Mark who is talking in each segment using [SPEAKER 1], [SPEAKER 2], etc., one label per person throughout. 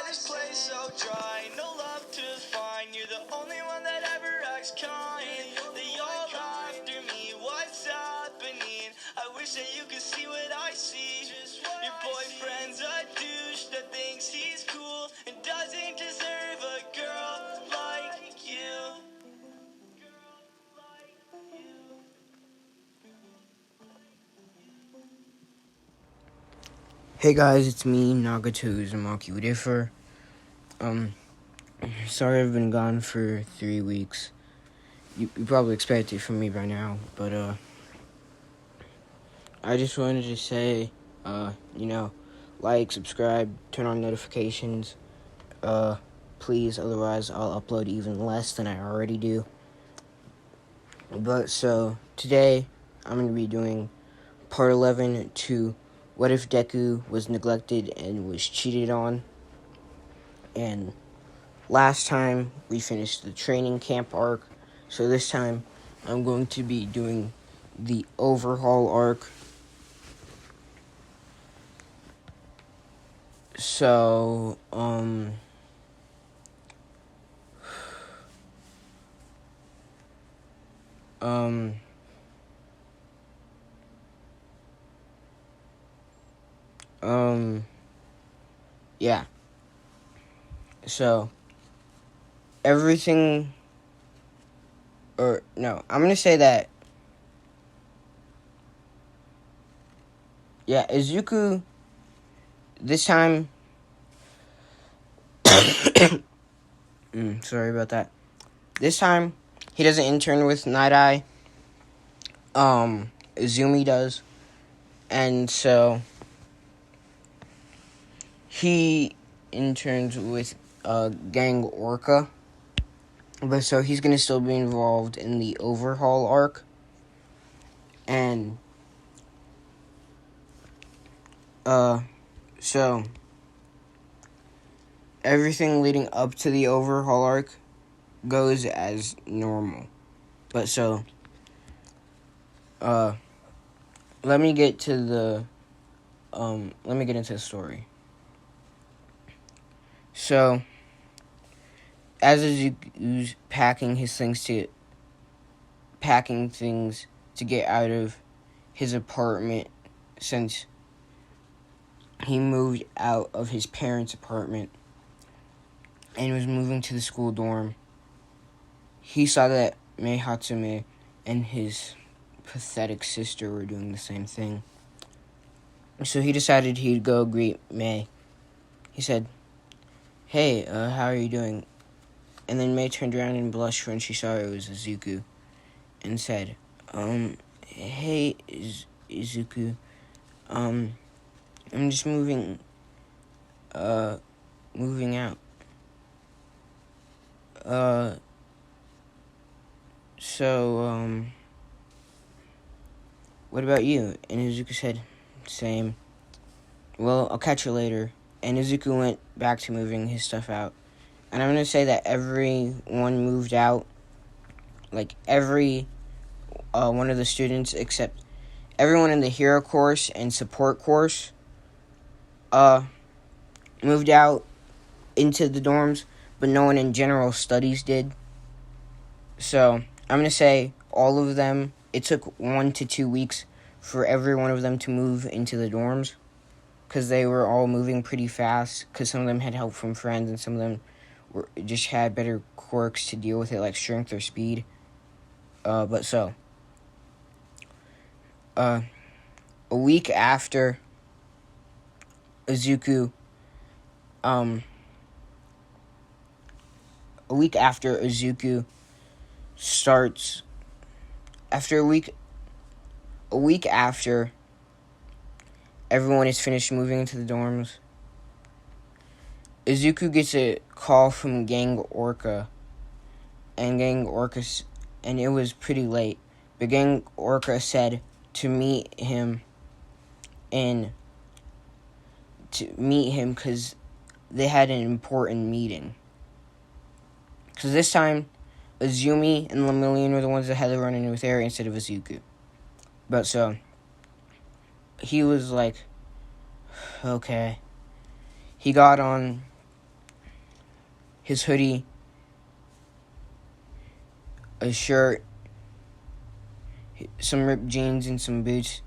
[SPEAKER 1] this place so dry, no love to find. You're the only one that ever acts kind. They all after me, what's happening? I wish that you could see what I see. Your boyfriend's a douche that thinks he's cool and doesn't deserve a girl like you.
[SPEAKER 2] Hey guys, it's me, Nagato Uzumaki with Differ. Sorry I've been gone for 3 weeks. You probably expect it from me by now, but I just wanted to say, like, subscribe, turn on notifications, please, otherwise I'll upload even less than I already do. But so, today, I'm going to be doing part 11 to What If Deku Was Neglected and Was Cheated On. And last time we finished the training camp arc, so this time I'm going to be doing the overhaul arc. So, yeah. So, everything, or no, I'm gonna say that, yeah, Izuku, this time, sorry about that. This time, he doesn't intern with Night Eye. Izumi does. And so, he interns with Gang Orca. But so he's going to still be involved in the overhaul arc. And, so, everything leading up to the overhaul arc goes as normal. But so, let me get into the story. So, as Izuku's packing things to get out of his apartment, since he moved out of his parents' apartment and was moving to the school dorm, he saw that Mei Hatsume and his pathetic sister were doing the same thing. So he decided he'd go greet Mei. He said, "Hey, how are you doing?" And then Mei turned around and blushed when she saw it was Izuku, and said, "Hey, Izuku, I'm just moving out. So, what about you?" And Izuku said, "Same. Well, I'll catch you later." And Izuku went back to moving his stuff out. And I'm going to say that everyone moved out. Like, every one of the students, except everyone in the hero course and support course, moved out into the dorms, but no one in general studies did. So, I'm going to say all of them, it took 1 to 2 weeks for every one of them to move into the dorms, because they were all moving pretty fast, because some of them had help from friends, and some of them just had better quirks to deal with it, like strength or speed. But so, a week after Izuku, starts, after a week after everyone is finished moving into the dorms, Izuku gets a call from Gang Orca, and it was pretty late, but Gang Orca said to meet him because they had an important meeting. Because this time, Izumi and Lemillion were the ones that had to run in with Eri instead of Izuku. But so, he was like, okay. He got on his hoodie, a shirt, some ripped jeans, and some boots.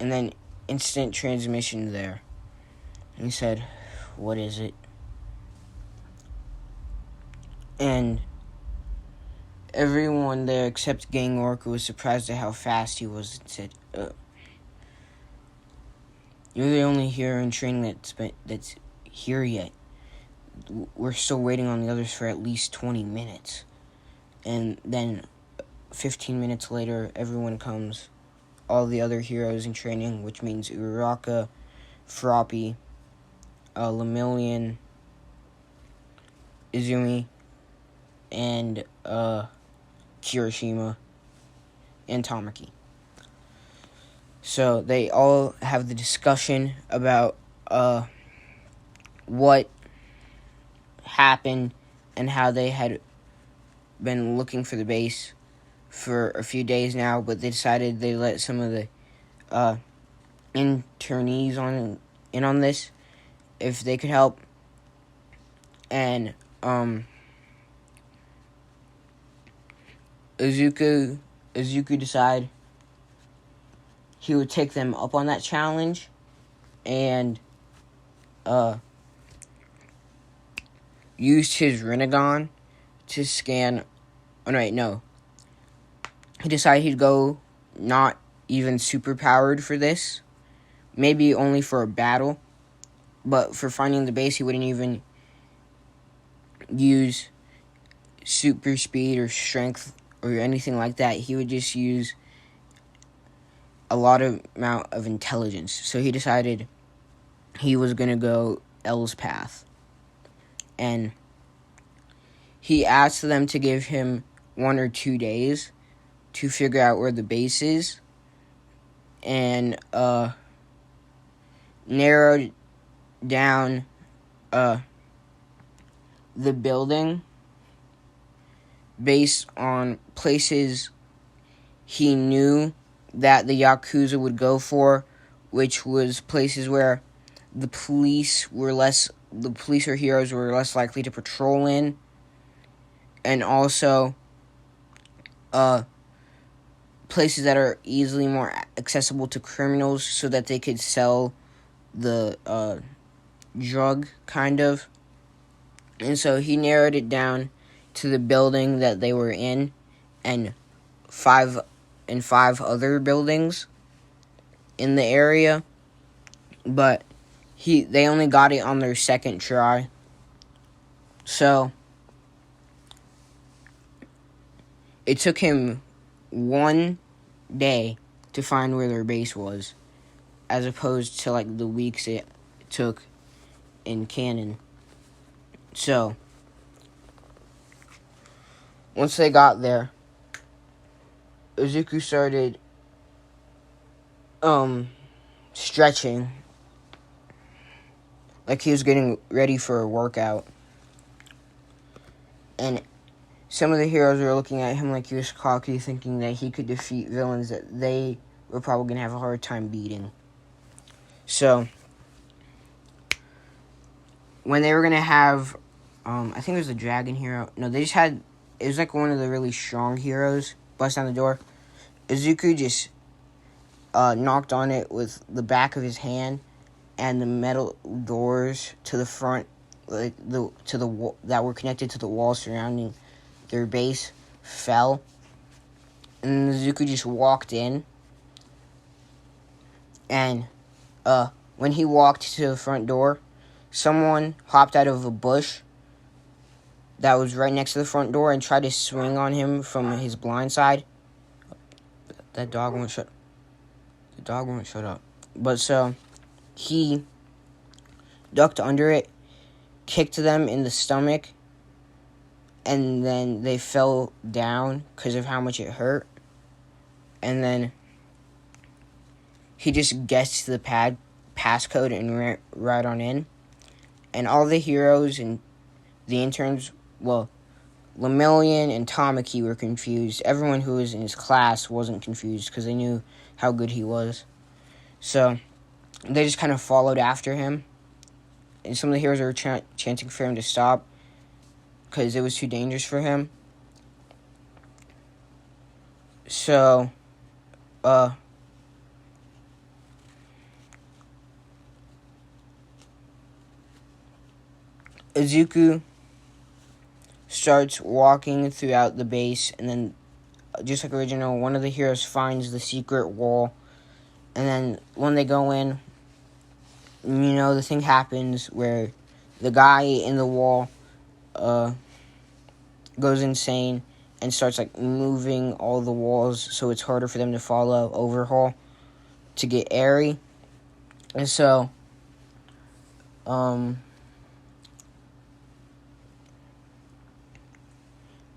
[SPEAKER 2] And then instant transmission there. And he said, "What is it?" And everyone there except Gang Orca was surprised at how fast he was and said, "You're the only hero in training that's here yet. We're still waiting on the others for at least 20 minutes. And then 15 minutes later, everyone comes. All the other heroes in training, which means Uraraka, Froppy, Lemillion, Izumi, and Kirishima, and Tamaki. So they all have the discussion about what happened and how they had been looking for the base for a few days now, but they decided they let some of the internees in on this if they could help. And Izuku decided he would take them up on that challenge and used his Rinnegan to scan. Oh, no. He decided he'd go not even super powered for this. Maybe only for a battle. But for finding the base, he wouldn't even use super speed or strength or anything like that. He would just use a lot of amount of intelligence. So he decided he was going to go L's path. And he asked them to give him 1 or 2 days to figure out where the base is. And narrowed down the building based on places he knew that the Yakuza would go for, which was places where the police or heroes were less likely to patrol in, and also places that are easily more accessible to criminals so that they could sell the drug, kind of. And so he narrowed it down to the building that they were in and five other buildings in the area. But they only got it on their second try. So it took him 1 day to find where their base was, as opposed to like the weeks it took in canon. So once they got there, Izuku started stretching like he was getting ready for a workout. And some of the heroes were looking at him like he was cocky, thinking that he could defeat villains that they were probably going to have a hard time beating. So when they were going to have, I think it was the dragon hero. No, they just had, it was like one of the really strong heroes bust down the door. Izuku just knocked on it with the back of his hand, and the metal doors to the front, like that were connected to the wall surrounding their base, fell. And Izuku just walked in. And when he walked to the front door, someone hopped out of a bush that was right next to the front door and tried to swing on him from his blind side. That dog won't shut. The dog won't shut up. But so he ducked under it, kicked them in the stomach, and then they fell down because of how much it hurt. And then he just guessed the passcode and ran right on in. And all the heroes and the interns, well, Lemillion and Tamaki were confused. Everyone who was in his class wasn't confused because they knew how good he was. So they just kind of followed after him. and some of the heroes were chanting for him to stop because it was too dangerous for him. So, Izuku starts walking throughout the base, and then, just like original, one of the heroes finds the secret wall, and then when they go in, the thing happens where the guy in the wall goes insane and starts like moving all the walls, so it's harder for them to follow Overhaul to get Eri. And so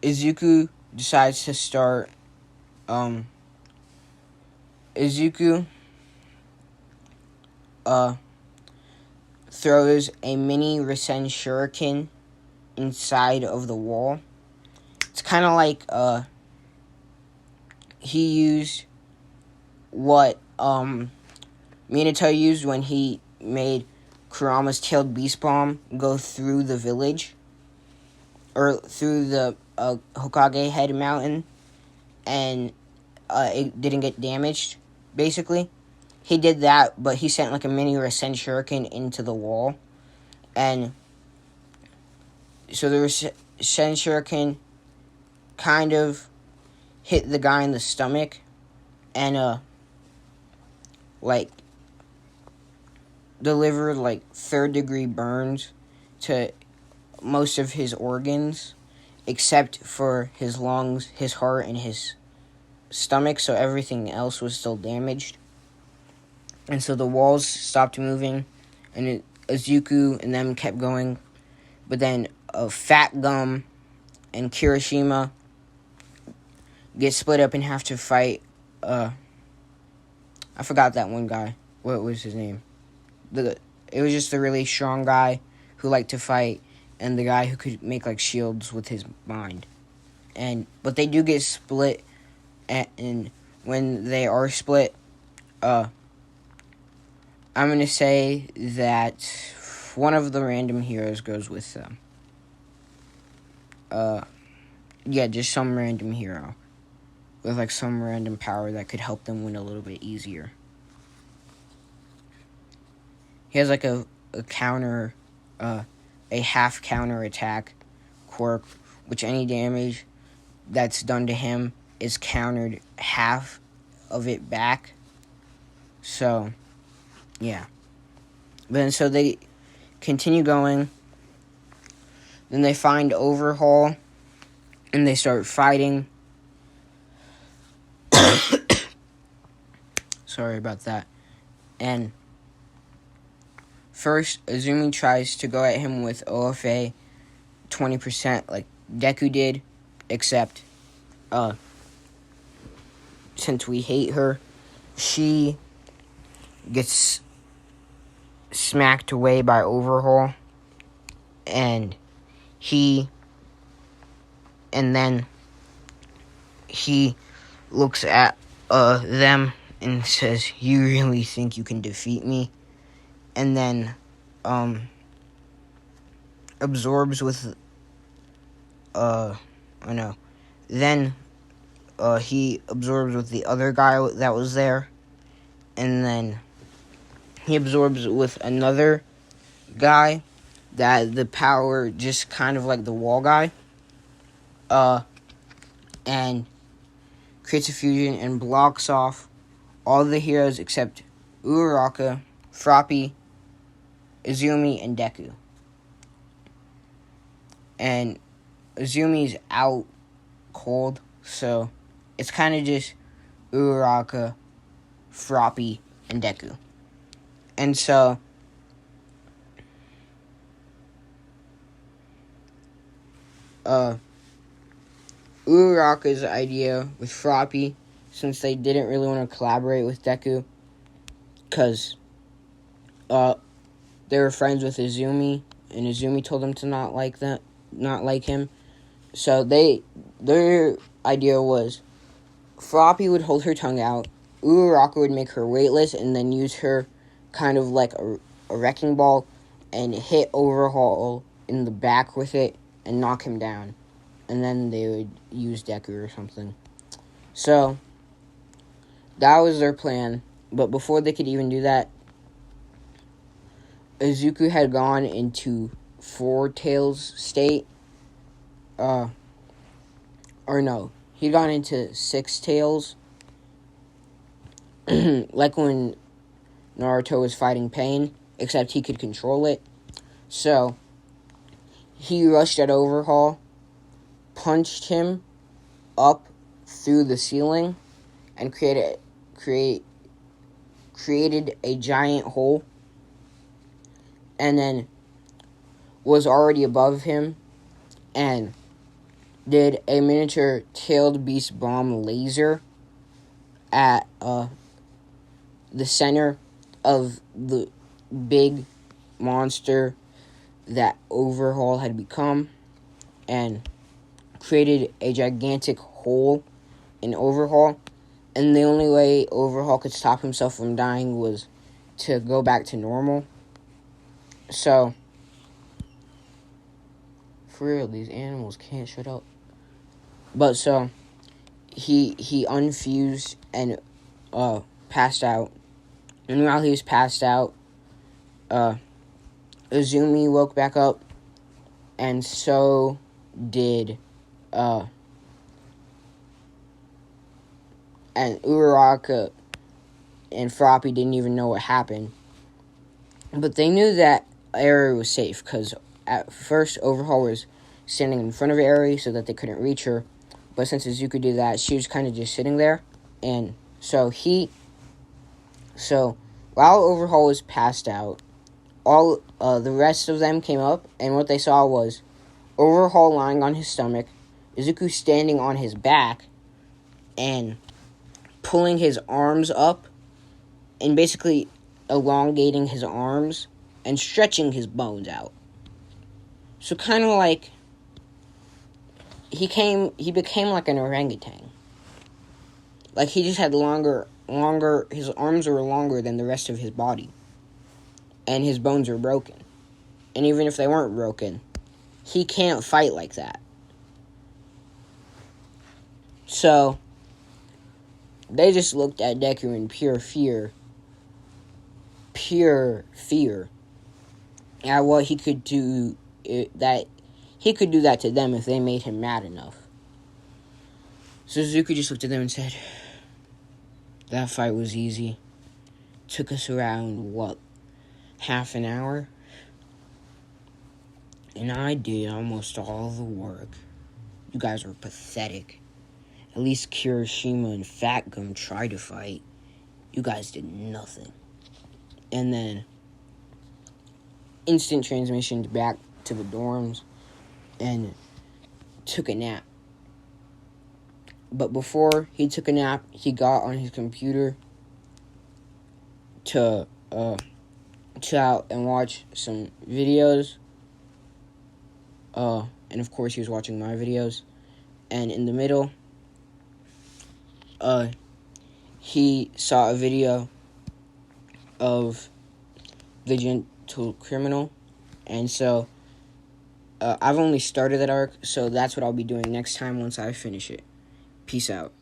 [SPEAKER 2] Izuku decides to start Izuku throws a mini Rasen Shuriken inside of the wall. It's kind of like he used what Minato used when he made Kurama's tailed beast bomb go through the village, or through the Hokage head mountain, and it didn't get damaged, basically. He did that, but he sent like a mini Rasen Shuriken into the wall. And so the Rasen Shuriken kind of hit the guy in the stomach and delivered like third-degree burns to most of his organs, except for his lungs, his heart, and his stomach, so everything else was still damaged. And so the walls stopped moving, and Izuku and them kept going. But then Fat Gum and Kirishima get split up and have to fight. I forgot that one guy. What was his name? It was just a really strong guy who liked to fight, and the guy who could make like shields with his mind. But they do get split, and when they are split, I'm going to say that one of the random heroes goes with them. Just some random hero with like some random power that could help them win a little bit easier. He has like a counter, a half counter attack quirk, which any damage that's done to him is countered half of it back. So, yeah. Then so they continue going. Then they find Overhaul, and they start fighting. Sorry about that. And first, Azumi tries to go at him with OFA 20%, like Deku did, except, since we hate her, she gets smacked away by Overhaul, and then he looks at them and says, "You really think you can defeat me?" And then absorbs with Then he absorbs with the other guy that was there, and then he absorbs with another guy that the power just kind of like the wall guy, and creates a fusion and blocks off all the heroes except Uraraka, Froppy, Izumi, and Deku. And Izumi's out cold, so it's kind of just Uraraka, Froppy, and Deku. And so Uraraka's idea with Froppy, since they didn't really want to collaborate with Deku, because they were friends with Izumi, and Izumi told them to not like him. So their idea was Froppy would hold her tongue out, Uraraka would make her weightless, and then use her kind of like a wrecking ball and hit Overhaul in the back with it and knock him down. And then they would use Deku or something. So, that was their plan. But before they could even do that, Izuku had gone into Four Tails state. Or no, he'd gone into Six Tails. Like when Naruto was fighting Pain, except he could control it. So, he rushed at Overhaul, punched him up through the ceiling, and created a giant hole, and then was already above him, and did a miniature tailed beast bomb laser at the center of the big monster that Overhaul had become, and created a gigantic hole in Overhaul. And the only way Overhaul could stop himself from dying was to go back to normal. So, for real, these animals can't shut up. But so, he unfused and passed out. And while he was passed out, Izumi woke back up, and so did and Uraraka and Froppy didn't even know what happened. But they knew that Eri was safe, because at first Overhaul was standing in front of Eri so that they couldn't reach her. But since Izuku did that, she was kind of just sitting there. And so while Overhaul was passed out, all the rest of them came up, and what they saw was Overhaul lying on his stomach, Izuku standing on his back, and pulling his arms up, and basically elongating his arms, and stretching his bones out. So kind of like, he became like an orangutan. Like, he just had longer, his arms were longer than the rest of his body. And his bones were broken. And even if they weren't broken, he can't fight like that. So, they just looked at Deku in pure fear. At what he could do, that he could do that to them if they made him mad enough. So Izuku just looked at them and said, "That fight was easy. Took us around, half an hour? And I did almost all the work. You guys were pathetic. At least Kirishima and Fat Gum tried to fight. You guys did nothing." And then, instant transmission back to the dorms, and took a nap. But before he took a nap, he got on his computer to chill out and watch some videos. And of course he was watching my videos. And in the middle, he saw a video of the Gentle Criminal. And so, I've only started that arc, so that's what I'll be doing next time once I finish it. Peace out.